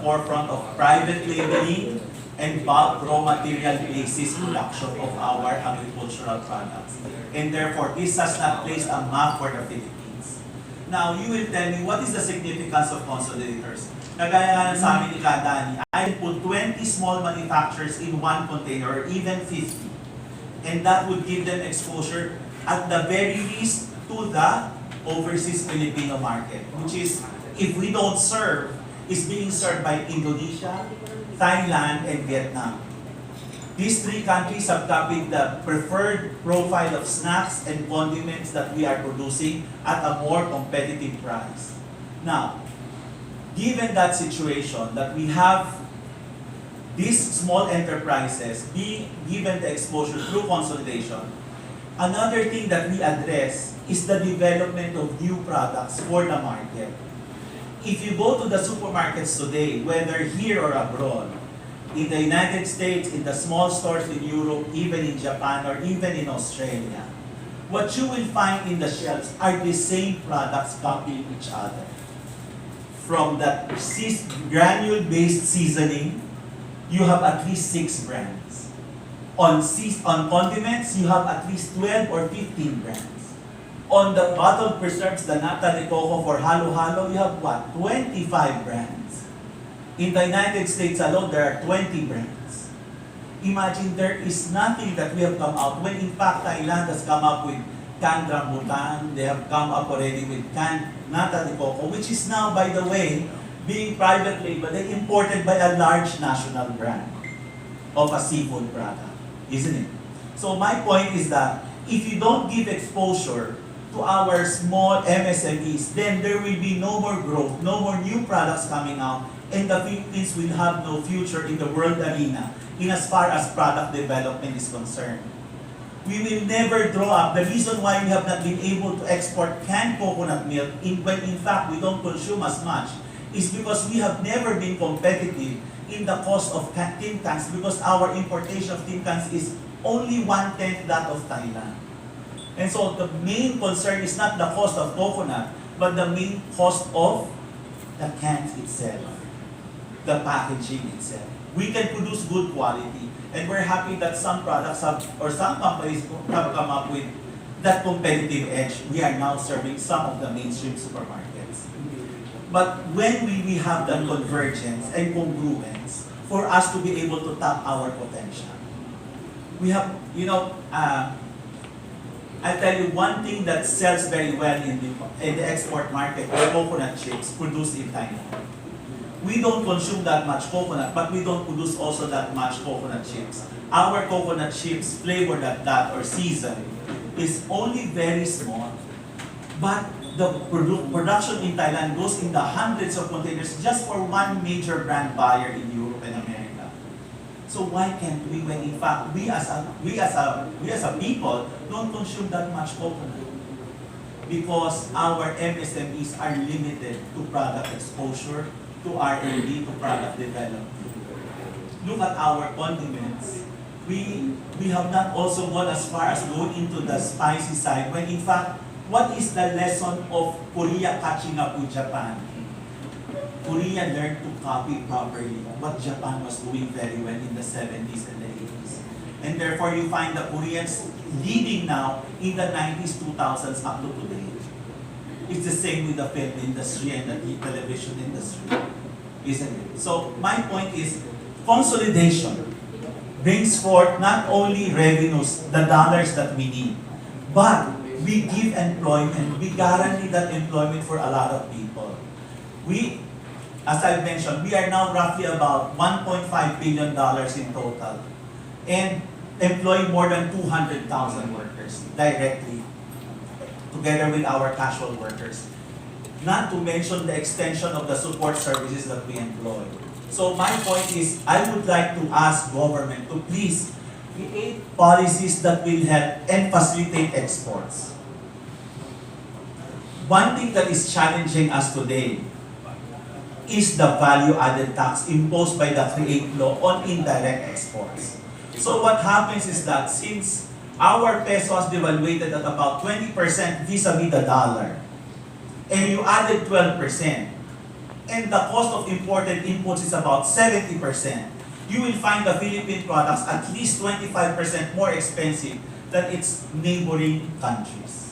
forefront of private labeling and bulk raw material basis production of our agricultural products. And therefore, this has not placed a map for the Philippines. Now, you will tell me, what is the significance of consolidators? Kagaya nga sa amin ni Kadani, I put 20 small manufacturers in one container or even 50. And that would give them exposure at the very least to the overseas Filipino market, which is, if we don't serve, is being served by Indonesia, Thailand, and Vietnam. These three countries have copied the preferred profile of snacks and condiments that we are producing at a more competitive price. Now, given that situation, that we have these small enterprises being given the exposure through consolidation, another thing that we address is the development of new products for the market. If you go to the supermarkets today, whether here or abroad, in the United States, in the small stores in Europe, even in Japan, or even in Australia, what you will find in the shelves are the same products copying each other. From the granule-based seasoning, you have at least 6 brands. On condiments, you have at least 12 or 15 brands. On the bottled preserves, the nata de coco for halo-halo, you have what? 25 brands. In the United States alone, there are 20 brands. Imagine there is nothing that we have come out, when in fact Thailand has come up with canned rambutan, they have come up already with canned nata de coco, which is now, by the way, being private label, they imported by a large national brand of a seafood product, isn't it? So my point is that if you don't give exposure to our small MSMEs, then there will be no more growth, no more new products coming out, and the Philippines will have no future in the world arena in as far as product development is concerned. We will never draw up. The reason why we have not been able to export canned coconut milk, when in fact we don't consume as much, is because we have never been competitive in the cost of tin cans, because our importation of tin cans is only 1/10 that of Thailand. And so the main concern is not the cost of coconut, but the main cost of the cans itself, the packaging itself. We can produce good quality, and we're happy that some products have, or some companies have come up with that competitive edge. We are now serving some of the mainstream supermarkets. But when will we have that convergence and congruence for us to be able to tap our potential? We have, I'll tell you one thing that sells very well in the export market are coconut chips produced in Thailand. We don't consume that much coconut, but we don't produce also that much coconut chips. Our coconut chips flavored at that or seasoned is only very small, but the production in Thailand goes in the hundreds of containers just for one major brand buyer in Europe and America. So why can't we, when in fact we as a people don't consume that much coconut? Because our MSMEs are limited to product exposure, to R&D, to product development. Look at our condiments. We have not also gone as far as going into the spicy side, when in fact, what is the lesson of Korea catching up with Japan? Korea learned to copy properly what Japan was doing very well in the 70s and the 80s. And therefore, you find the Koreans leading now in the 90s, 2000s up to today. It's the same with the film industry and the television industry, isn't it? So my point is, consolidation brings forth not only revenues, the dollars that we need, but we give employment, we guarantee that employment for a lot of people. We, as I mentioned, we are now roughly about $1.5 billion in total, and employ more than 200,000 workers directly, together with our casual workers. Not to mention the extension of the support services that we employ. So my point is, I would like to ask government to please create policies that will help and facilitate exports. One thing that is challenging us today is the value-added tax imposed by the CREATE law on indirect exports. So what happens is that since our peso has devaluated at about 20% vis-a-vis the dollar, and you added 12%, and the cost of imported inputs is about 70%, you will find the Philippine products at least 25% more expensive than its neighboring countries.